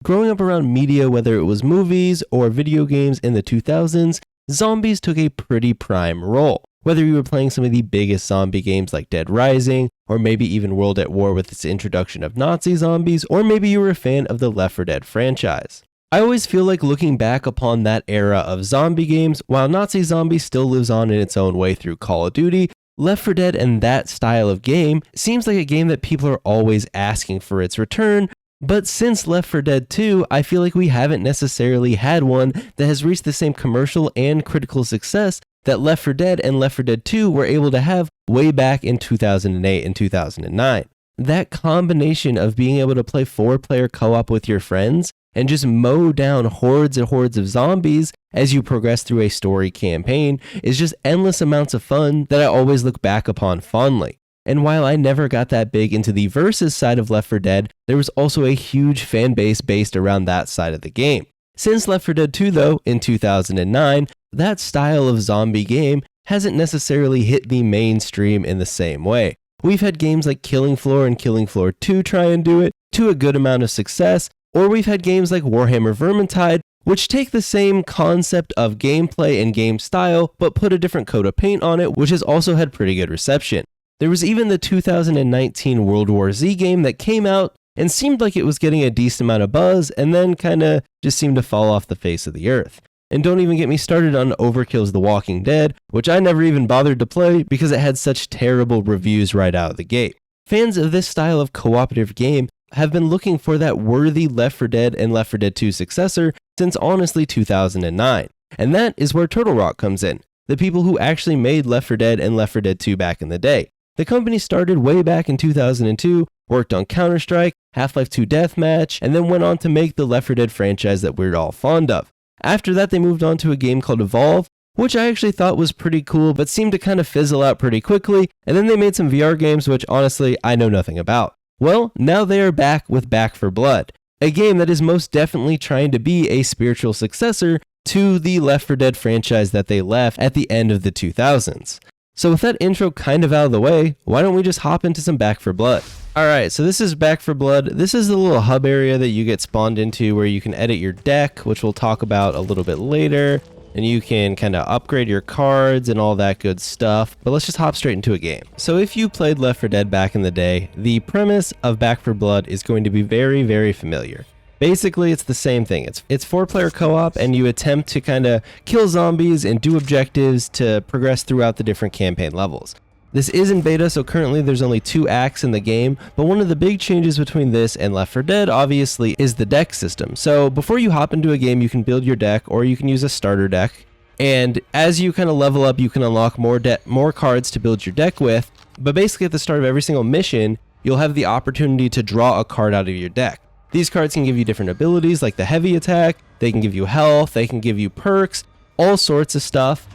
Growing up around media, whether it was movies or video games in the 2000s, zombies took a pretty prime role. Whether you were playing some of the biggest zombie games like Dead Rising, or maybe even World at War with its introduction of Nazi zombies, or maybe you were a fan of the Left 4 Dead franchise. I always feel like looking back upon that era of zombie games, while Nazi Zombies still lives on in its own way through Call of Duty, Left 4 Dead and that style of game seems like a game that people are always asking for its return. But since Left 4 Dead 2, I feel like we haven't necessarily had one that has reached the same commercial and critical success that Left 4 Dead and Left 4 Dead 2 were able to have way back in 2008 and 2009. That combination of being able to play 4-player co-op with your friends and just mow down hordes and hordes of zombies as you progress through a story campaign is just endless amounts of fun that I always look back upon fondly. And while I never got that big into the versus side of Left 4 Dead, there was also a huge fan base based around that side of the game. Since Left 4 Dead 2 though, in 2009, that style of zombie game hasn't necessarily hit the mainstream in the same way. We've had games like Killing Floor and Killing Floor 2 try and do it to a good amount of success, or we've had games like Warhammer Vermintide, which take the same concept of gameplay and game style, but put a different coat of paint on it, which has also had pretty good reception. There was even the 2019 World War Z game that came out and seemed like it was getting a decent amount of buzz, and then kinda just seemed to fall off the face of the earth. And don't even get me started on Overkill's The Walking Dead, which I never even bothered to play because it had such terrible reviews right out of the gate. Fans of this style of cooperative game have been looking for that worthy Left 4 Dead and Left 4 Dead 2 successor since honestly 2009. And that is where Turtle Rock comes in, the people who actually made Left 4 Dead and Left 4 Dead 2 back in the day. The company started way back in 2002, worked on Counter-Strike, Half-Life 2 Deathmatch, and then went on to make the Left 4 Dead franchise that we're all fond of. After that, they moved on to a game called Evolve, which I actually thought was pretty cool, but seemed to kind of fizzle out pretty quickly, and then they made some VR games, which honestly, I know nothing about. Well, now they are back with Back 4 Blood, a game that is most definitely trying to be a spiritual successor to the Left 4 Dead franchise that they left at the end of the 2000s. So with that intro kind of out of the way, why don't we just hop into some Back 4 Blood? Alright, so this is Back 4 Blood. This is the little hub area that you get spawned into where you can edit your deck, which we'll talk about a little bit later. And you can kind of upgrade your cards and all that good stuff. But let's just hop straight into a game. So if you played Left 4 Dead back in the day, the premise of Back 4 Blood is going to be very, very familiar. Basically, it's the same thing. It's 4-player co-op, and you attempt to kind of kill zombies and do objectives to progress throughout the different campaign levels. This is in beta, so currently there's only 2 acts in the game, but one of the big changes between this and Left 4 Dead, obviously, is the deck system. So before you hop into a game, you can build your deck, or you can use a starter deck, and as you kind of level up, you can unlock more cards to build your deck with, but basically at the start of every single mission, you'll have the opportunity to draw a card out of your deck. These cards can give you different abilities, like the heavy attack, they can give you health, they can give you perks, all sorts of stuff.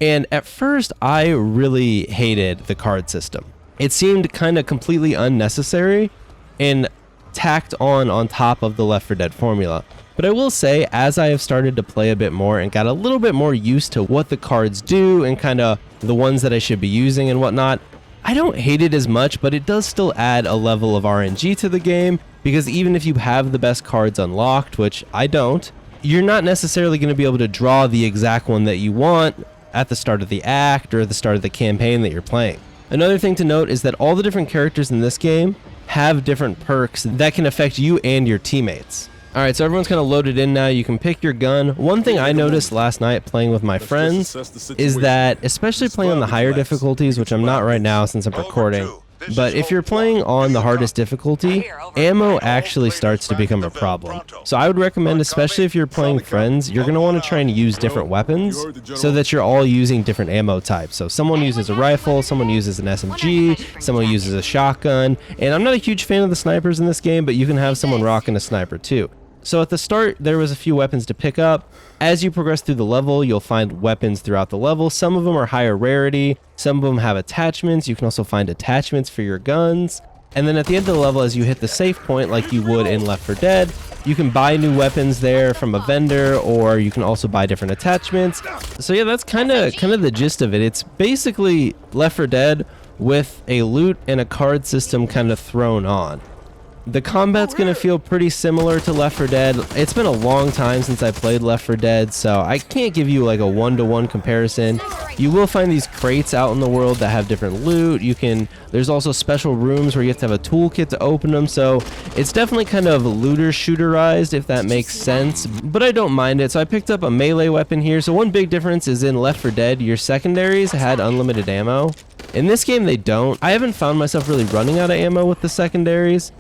And at first, I really hated the card system. It seemed kind of completely unnecessary and tacked on top of the Left 4 Dead formula. But I will say, as I have started to play a bit more and got a little bit more used to what the cards do and kind of the ones that I should be using and whatnot, I don't hate it as much, but it does still add a level of RNG to the game, because even if you have the best cards unlocked, which I don't, you're not necessarily going to be able to draw the exact one that you want at the start of the act or at the start of the campaign that you're playing. Another thing to note is that all the different characters in this game have different perks that can affect you and your teammates. Alright, so everyone's kind of loaded in now. You can pick your gun. One thing I noticed last night playing with my friends is that, especially playing on the higher difficulties, which I'm not right now since I'm recording, but if you're playing on the hardest difficulty, ammo actually starts to become a problem. So I would recommend, especially if you're playing friends, you're going to want to try and use different weapons so that you're all using different ammo types. So someone uses a rifle, someone uses an SMG, someone uses a shotgun, and I'm not a huge fan of the snipers in this game, but you can have someone rocking a sniper too. So at the start, there was a few weapons to pick up. As you progress through the level, you'll find weapons throughout the level. Some of them are higher rarity. Some of them have attachments. You can also find attachments for your guns. And then at the end of the level, as you hit the save point like you would in Left 4 Dead, you can buy new weapons there from a vendor, or you can also buy different attachments. So yeah, that's kind of the gist of it. It's basically Left 4 Dead with a loot and a card system kind of thrown on. The combat's going to feel pretty similar to Left 4 Dead. It's been a long time since I played Left 4 Dead, so I can't give you like a one-to-one comparison. You will find these crates out in the world that have different loot. There's also special rooms where you have to have a toolkit to open them, so it's definitely kind of looter-shooterized, if that makes sense, but I don't mind it. So I picked up a melee weapon here. So one big difference is in Left 4 Dead, your secondaries had unlimited ammo. In this game, they don't. I haven't found myself really running out of ammo with the secondaries,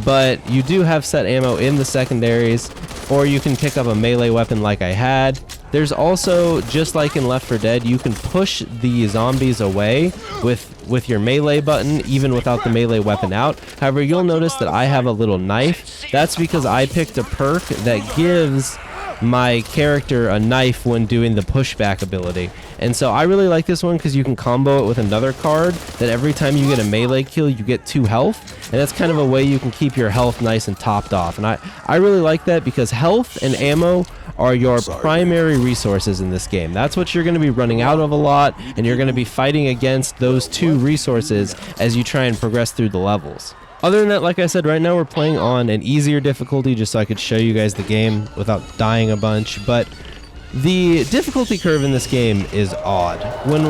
but you do have set ammo in the secondaries, or you can pick up a melee weapon like I had. There's also, just like in Left 4 Dead, you can push the zombies away with your melee button, even without the melee weapon out. However, you'll notice that I have a little knife. That's because I picked a perk that gives my character a knife when doing the pushback ability. And so I really like this one because you can combo it with another card that every time you get a melee kill, you get 2 health. And that's kind of a way you can keep your health nice and topped off. And I really like that because health and ammo are your primary resources in this game. That's what you're going to be running out of a lot, and you're going to be fighting against those 2 resources as you try and progress through the levels. Other than that, like I said, right now we're playing on an easier difficulty just so I could show you guys the game without dying a bunch, but the difficulty curve in this game is odd. When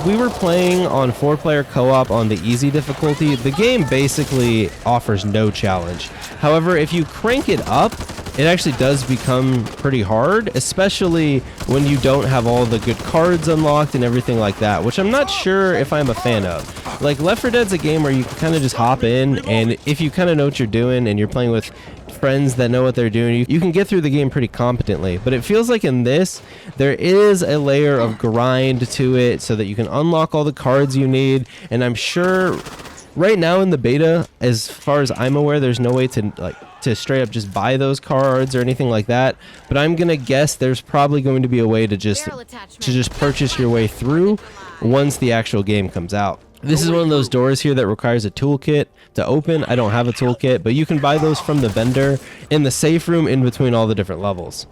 we were playing on 4-player co-op on the easy difficulty, the game basically offers no challenge. However, if you crank it up, it actually does become pretty hard, especially when you don't have all the good cards unlocked and everything like that, which I'm not sure if I'm a fan of. Like, Left 4 Dead's a game where you can kind of just hop in, and if you kind of know what you're doing and you're playing with friends that know what they're doing, you can get through the game pretty competently. But it feels like in this, there is a layer of grind to it so that you can unlock all the cards you need, and I'm sure right now in the beta, as far as I'm aware, there's no way to straight up just buy those cards or anything like that, but I'm gonna guess there's probably going to be a way to just purchase your way through once the actual game comes out. This is one of those doors here that requires a toolkit to open. I don't have a toolkit, but you can buy those from the vendor in the safe room in between all the different levels.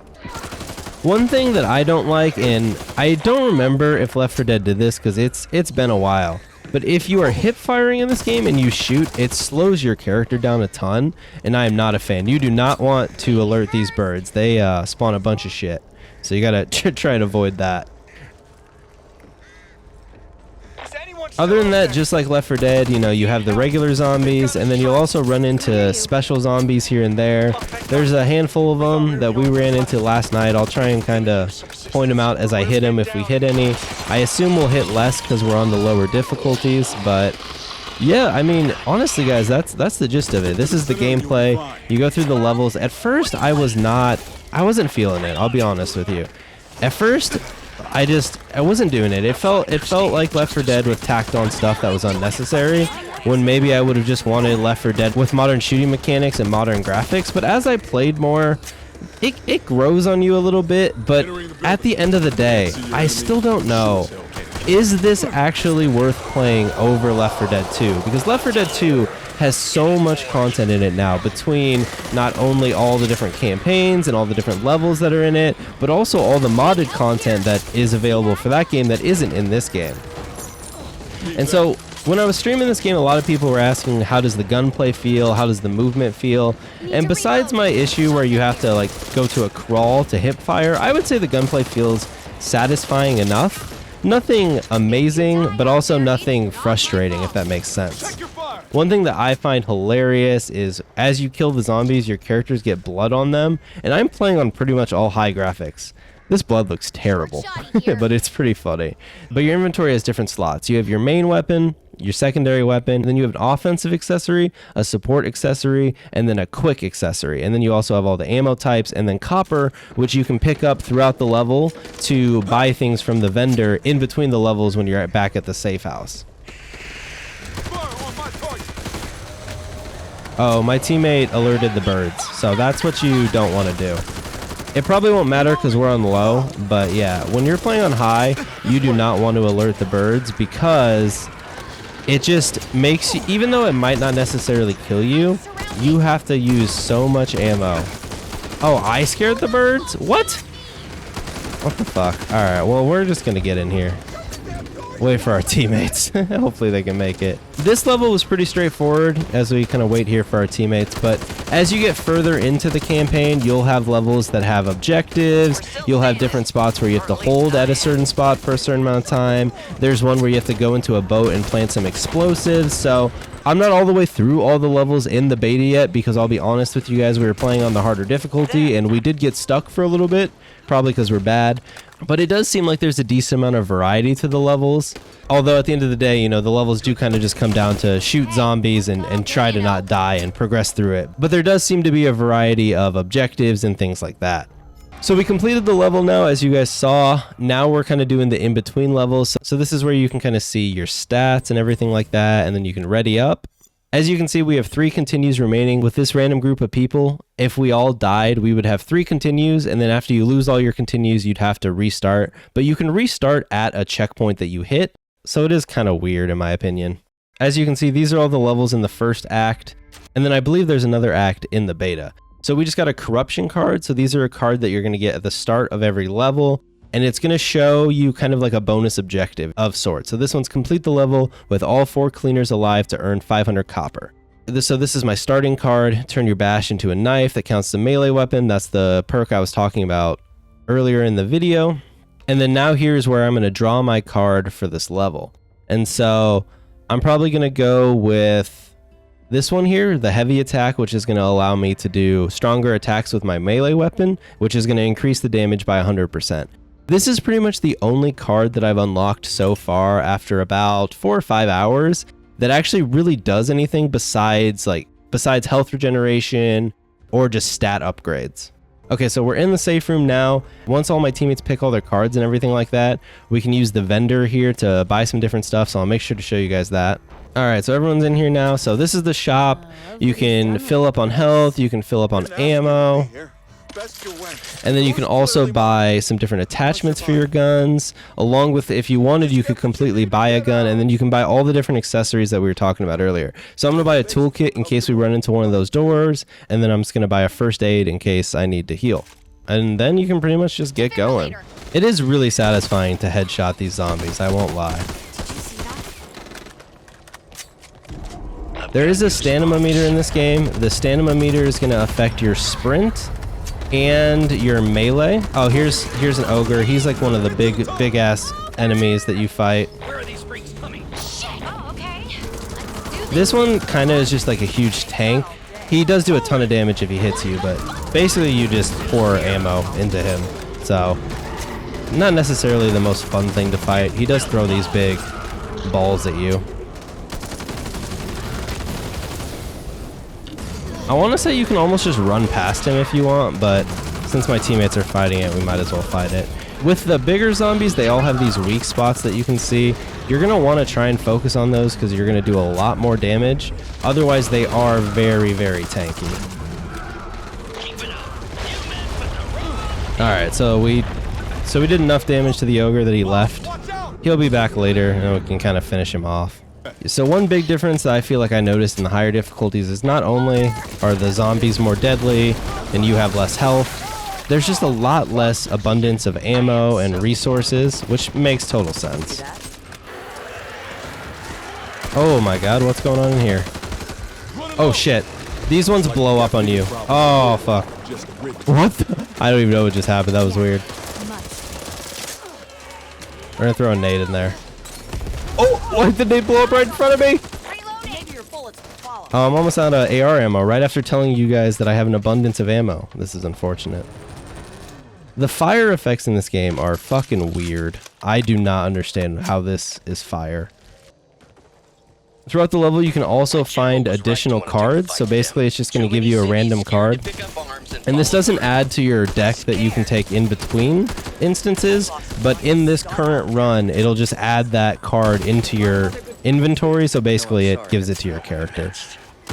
One thing that I don't like, and I don't remember if Left 4 Dead did this because it's been a while, but if you are hip firing in this game and you shoot, it slows your character down a ton, and I am not a fan. You do not want to alert these birds. They spawn a bunch of shit, so you gotta try and avoid that. Other than that, just like Left 4 Dead, you know, you have the regular zombies, and then you'll also run into special zombies here and there. There's a handful of them that we ran into last night. I'll try and kind of point them out as I hit them if we hit any. I assume we'll hit less because we're on the lower difficulties, but yeah, I mean, honestly, guys, that's the gist of it. This is the gameplay. You go through the levels. At first, I wasn't feeling it, I'll be honest with you. At first, I wasn't doing it. It felt like Left 4 Dead with tacked on stuff that was unnecessary, when maybe I would have just wanted Left 4 Dead with modern shooting mechanics and modern graphics. But as I played more, it grows on you a little bit, but at the end of the day, I still don't know, is this actually worth playing over Left 4 Dead 2? Because Left 4 Dead 2 has so much content in it now, between not only all the different campaigns and all the different levels that are in it, but also all the modded content that is available for that game that isn't in this game. And so when I was streaming this game, a lot of people were asking, how does the gunplay feel? How does the movement feel? And besides my issue where you have to like go to a crawl to hip fire, I would say the gunplay feels satisfying enough. Nothing amazing, but also nothing frustrating, if that makes sense. One thing that I find hilarious is as you kill the zombies, your characters get blood on them, and I'm playing on pretty much all high graphics. This blood looks terrible, but it's pretty funny. But your inventory has different slots. You have your main weapon, your secondary weapon, then you have an offensive accessory, a support accessory, and then a quick accessory. And then you also have all the ammo types, and then copper, which you can pick up throughout the level to buy things from the vendor in between the levels when you're back at the safe house. Oh, my teammate alerted the birds, so that's what you don't want to do. It probably won't matter because we're on low, but yeah, when you're playing on high, you do not want to alert the birds because it just makes you, even though it might not necessarily kill you, you have to use so much ammo. Oh, I scared the birds? What? What the fuck? Alright, well, we're just gonna get in here. wait for our teammates. Hopefully they can make it. This level was pretty straightforward as we kind of wait here for our teammates, but as you get further into the campaign, you'll have levels that have objectives. You'll have different spots where you have to hold at a certain spot for a certain amount of time. There's one where you have to go into a boat and plant some explosives. So I'm not all the way through all the levels in the beta yet, because I'll be honest with you guys, we were playing on the harder difficulty and we did get stuck for a little bit, probably because we're bad. But it does seem like there's a decent amount of variety to the levels. Although at the end of the day, you know, the levels do kind of just come down to shoot zombies and try to not die and progress through it. But there does seem to be a variety of objectives and things like that. So we completed the level now, as you guys saw. Now we're kind of doing the in-between levels. So this is where you can kind of see your stats and everything like that, and then you can ready up. As you can see, we have 3 continues remaining with this random group of people. If we all died, we would have 3 continues, and then after you lose all your continues, you'd have to restart. But you can restart at a checkpoint that you hit, so it is kind of weird in my opinion. As you can see, these are all the levels in the first act, and then I believe there's another act in the beta. So we just got a corruption card, so these are a card that you're going to get at the start of every level. And it's going to show you kind of like a bonus objective of sorts. So this one's complete the level with all 4 cleaners alive to earn 500 copper. So this is my starting card. Turn your bash into a knife. That counts as a melee weapon. That's the perk I was talking about earlier in the video. And then now here's where I'm going to draw my card for this level. And so I'm probably going to go with this one here, the heavy attack, which is going to allow me to do stronger attacks with my melee weapon, which is going to increase the damage by 100%. This is pretty much the only card that I've unlocked so far after about 4 or 5 hours that actually really does anything besides health regeneration or just stat upgrades. Okay, so we're in the safe room now. Once all my teammates pick all their cards and everything like that, we can use the vendor here to buy some different stuff, so I'll make sure to show you guys that. All right, so everyone's in here now. So this is the shop. You can fill up on health, you can fill up on ammo. And then you can also buy some different attachments for your guns, along with, if you wanted, you could completely buy a gun, and then you can buy all the different accessories that we were talking about earlier. So I'm going to buy a toolkit in case we run into one of those doors, and then I'm just going to buy a first aid in case I need to heal. And then you can pretty much just get going. It is really satisfying to headshot these zombies, I won't lie. There is a stamina meter in this game. The stamina meter is going to affect your sprint and your melee. Oh, here's an ogre. He's like one of the big ass enemies that you fight. Where are these freaks coming? Oh, okay. This one kind of is just like a huge tank. He does do a ton of damage if he hits you, but basically you just pour ammo into him. So not necessarily the most fun thing to fight. He does throw these big balls at you. I want to say you can almost just run past him if you want, but since my teammates are fighting it, we might as well fight it. With the bigger zombies, they all have these weak spots that you can see. You're going to want to try and focus on those because you're going to do a lot more damage. Otherwise, they are very, very tanky. Alright, so we did enough damage to the ogre that he left. He'll be back later, and we can kind of finish him off. So one big difference that I feel like I noticed in the higher difficulties is not only are the zombies more deadly and you have less health, there's just a lot less abundance of ammo and resources, which makes total sense. Oh my god, what's going on in here? Oh shit, these ones blow up on you. Oh fuck. What the? I don't even know what just happened, that was weird. We're gonna throw a nade in there. Oh, why did they blow up right in front of me? I'm almost out of AR ammo right after telling you guys that I have an abundance of ammo. This is unfortunate. The fire effects in this game are fucking weird. I do not understand how this is fire. Throughout the level, you can also find additional cards. So basically, it's just going to give you a random card. And this doesn't add to your deck that you can take in between instances. But in this current run, it'll just add that card into your inventory. So basically, it gives it to your character.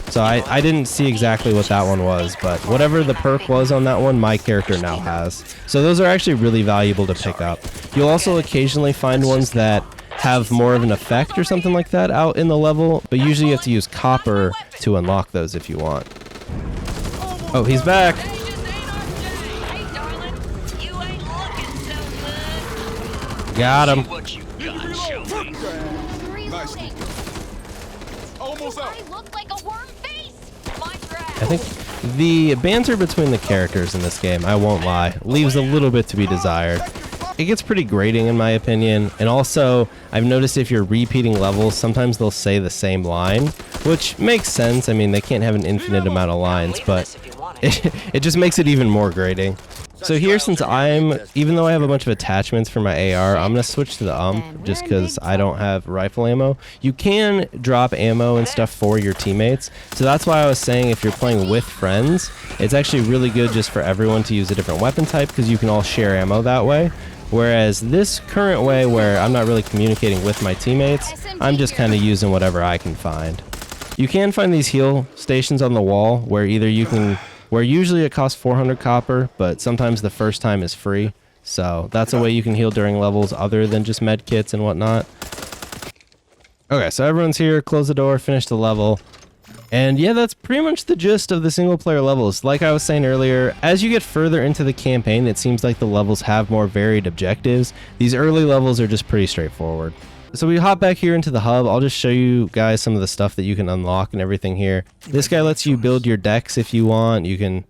So I didn't see exactly what that one was. But whatever the perk was on that one, my character now has. So those are actually really valuable to pick up. You'll also occasionally find ones that have more of an effect or something like that out in the level, but usually you have to use copper to unlock those if you want. Oh, he's back! Got him. I think the banter between the characters in this game, I won't lie, leaves a little bit to be desired. It gets pretty grating in my opinion, and also I've noticed if you're repeating levels, sometimes they'll say the same line, which makes sense. I mean, they can't have an infinite amount of lines, but it just makes it even more grating. So here, since even though I have a bunch of attachments for my AR, I'm going to switch to the just because I don't have rifle ammo. You can drop ammo and stuff for your teammates, so that's why I was saying if you're playing with friends, it's actually really good just for everyone to use a different weapon type because you can all share ammo that way. Whereas this current way where I'm not really communicating with my teammates, I'm just kind of using whatever I can find. You can find these heal stations on the wall where where usually it costs 400 copper, but sometimes the first time is free. So that's a way you can heal during levels other than just med kits and whatnot. Okay, so everyone's here, close the door, finish the level. And yeah, that's pretty much the gist of the single player levels. Like I was saying earlier, as you get further into the campaign, it seems like the levels have more varied objectives. These early levels are just pretty straightforward. So we hop back here into the hub. I'll just show you guys some of the stuff that you can unlock and everything here. This guy lets you build your decks if you want. You can,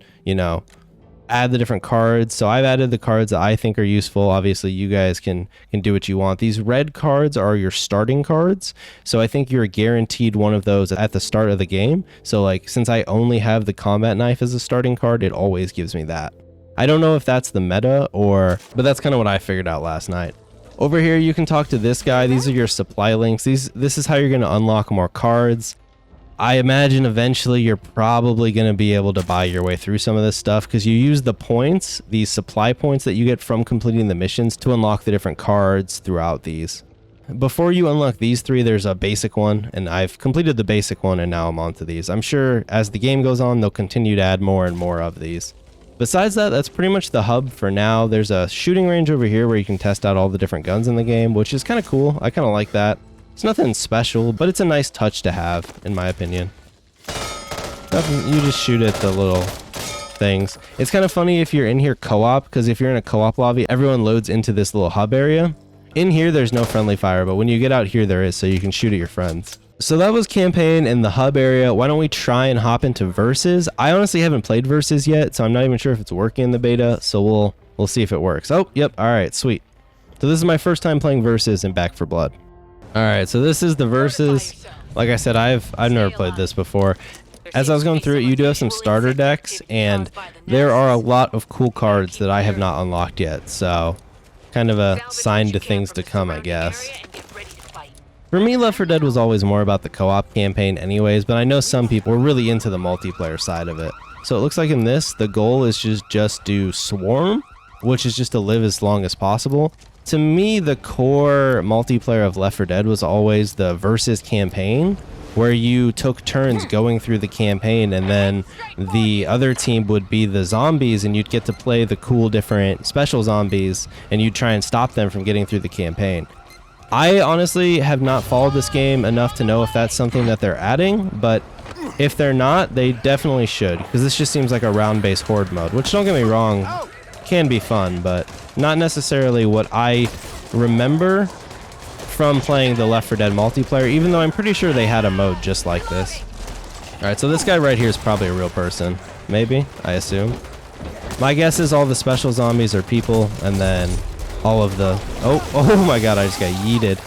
add the different cards. So I've added the cards that I think are useful. Obviously, you guys can do what you want. These red cards are your starting cards. So I think you're guaranteed one of those at the start of the game. So like, since I only have the combat knife as a starting card, it always gives me that. I don't know if that's the meta but that's kind of what I figured out last night. Over here, you can talk to this guy. These are your supply links. This is how you're going to unlock more cards. I imagine eventually you're probably going to be able to buy your way through some of this stuff because you use the points, these supply points that you get from completing the missions to unlock the different cards throughout these. Before you unlock these three, there's a basic one, and I've completed the basic one and now I'm on to these. I'm sure as the game goes on, they'll continue to add more and more of these. Besides that, that's pretty much the hub for now. There's a shooting range over here where you can test out all the different guns in the game, which is kind of cool. I kind of like that. It's nothing special, but it's a nice touch to have, in my opinion. You just shoot at the little things. It's kind of funny if you're in here co-op, because if you're in a co-op lobby, everyone loads into this little hub area. In here, there's no friendly fire, but when you get out here, there is, so you can shoot at your friends. So that was campaign in the hub area. Why don't we try and hop into versus? I honestly haven't played versus yet, so I'm not even sure if it's working in the beta. So we'll see if it works. Oh, yep. All right, sweet. So this is my first time playing versus in Back 4 Blood. All right, so this is the versus. Like I said, I've never played this before. As I was going through it, you do have some starter decks, and there are a lot of cool cards that I have not unlocked yet. So kind of a sign to things to come, I guess. For me, Left 4 Dead was always more about the co-op campaign anyways, but I know some people were really into the multiplayer side of it. So it looks like in this, the goal is just do Swarm, which is just to live as long as possible. To me, the core multiplayer of Left 4 Dead was always the versus campaign, where you took turns going through the campaign, and then the other team would be the zombies, and you'd get to play the cool different special zombies, and you'd try and stop them from getting through the campaign. I honestly have not followed this game enough to know if that's something that they're adding, but if they're not, they definitely should, because this just seems like a round-based horde mode, which, don't get me wrong, can be fun, but not necessarily what I remember from playing the Left 4 Dead multiplayer, even though I'm pretty sure they had a mode just like this. Alright, so this guy right here is probably a real person. Maybe, I assume. My guess is all the special zombies are people, and then all of the... Oh my god, I just got yeeted.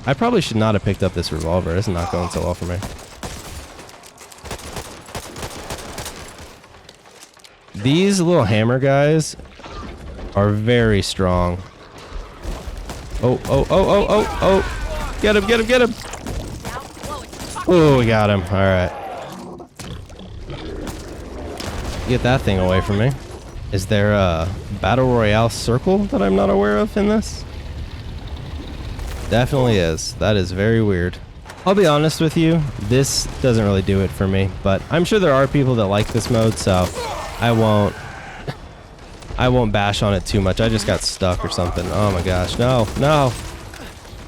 I probably should not have picked up this revolver. It's not going so well for me. These little hammer guys are very strong. Oh. Get him. Oh, we got him. All right. Get that thing away from me. Is there a battle royale circle that I'm not aware of in this? Definitely is. That is very weird. I'll be honest with you, this doesn't really do it for me, but I'm sure there are people that like this mode, so I won't bash on it too much. I just got stuck or something. Oh my gosh, no.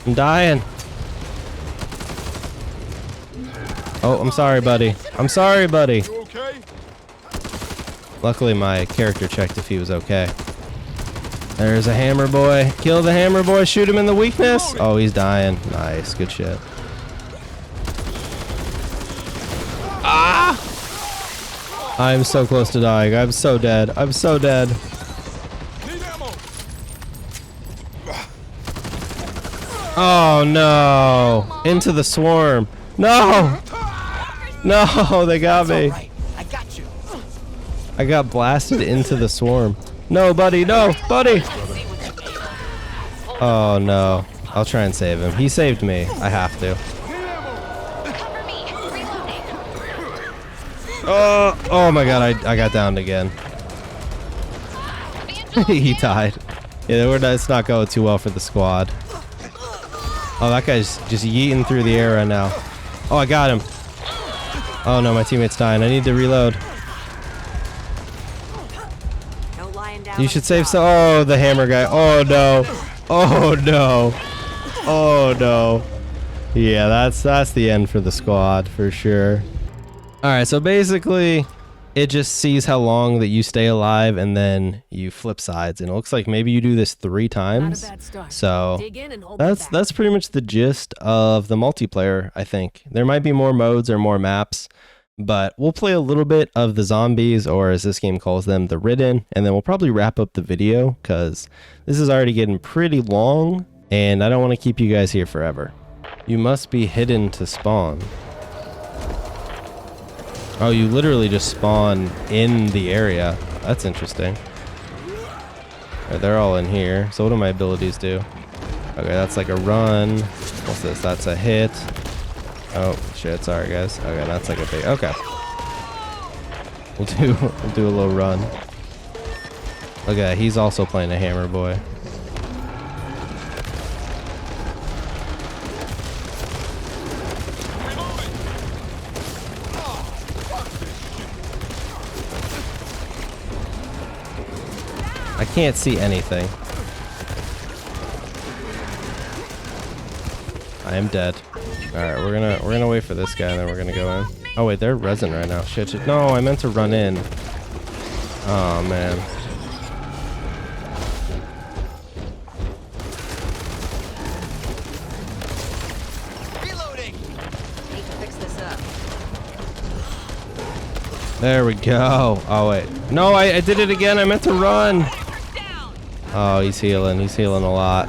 I'm dying. Oh, I'm sorry, buddy. Luckily, my character checked if he was okay. There's a hammer boy. Kill the hammer boy. Shoot him in the weakness. Oh, he's dying. Nice. Good shit. I'm so close to dying. I'm so dead. I'm so dead. Oh no! Into the swarm. No! No, they got me. I got you. I got blasted into the swarm. No, buddy, no, buddy. Oh no. I'll try and save him. He saved me. I have to. Oh my god, I got downed again. He died. Yeah, it's not going too well for the squad. Oh, that guy's just yeeting through the air right now. Oh, I got him. Oh no, my teammate's dying. I need to reload. You should save so. Oh, the hammer guy. Oh no. Oh no. Oh no. Yeah, that's the end for the squad for sure. All right, so basically it just sees how long that you stay alive and then you flip sides, and it looks like maybe you do this 3 times. So that's pretty much the gist of the multiplayer, I think. There might be more modes or more maps, but we'll play a little bit of the zombies, or as this game calls them, the ridden, and then we'll probably wrap up the video because this is already getting pretty long and I don't want to keep you guys here forever. You must be hidden to spawn. Oh, you literally just spawn in the area. That's interesting. Right, they're all in here. So what do my abilities do? Okay, that's like a run. What's this? That's a hit. Oh shit, sorry guys. Okay, that's like a big. Okay. We'll do a little run. Okay, he's also playing a hammer boy. I can't see anything. I am dead. Alright, we're gonna wait for this guy and then we're gonna go in. Oh wait, they're resin right now. Shit. No, I meant to run in. Oh man. Reloading. Need to fix this up. There we go. Oh wait. No, I did it again. I meant to run. Oh, he's healing. He's healing a lot.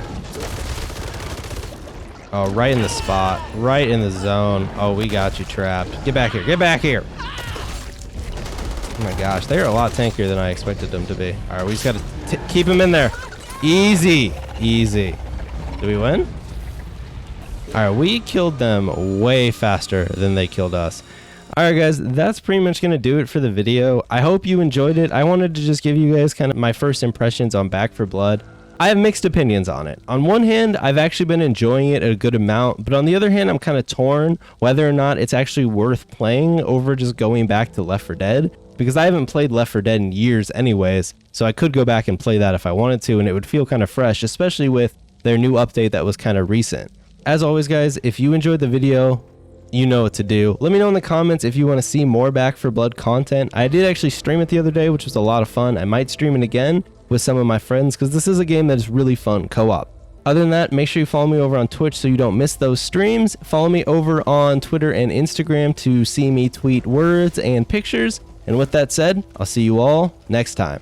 Oh, right in the spot. Right in the zone. Oh, we got you trapped. Get back here. Get back here. Oh my gosh. They're a lot tankier than I expected them to be. All right, we just got to keep him in there. Easy. Easy. Did we win? All right, we killed them way faster than they killed us. Alright guys, that's pretty much going to do it for the video. I hope you enjoyed it. I wanted to just give you guys kind of my first impressions on Back 4 Blood. I have mixed opinions on it. On one hand, I've actually been enjoying it a good amount, but on the other hand, I'm kind of torn whether or not it's actually worth playing over just going back to Left 4 Dead, because I haven't played Left 4 Dead in years anyways, so I could go back and play that if I wanted to, and it would feel kind of fresh, especially with their new update that was kind of recent. As always guys, if you enjoyed the video, you know what to do. Let me know in the comments if you want to see more Back 4 Blood content. I did actually stream it the other day, which was a lot of fun. I might stream it again with some of my friends because this is a game that is really fun co-op. Other than that, make sure you follow me over on Twitch so you don't miss those streams. Follow me over on Twitter and Instagram to see me tweet words and pictures. And with that said, I'll see you all next time.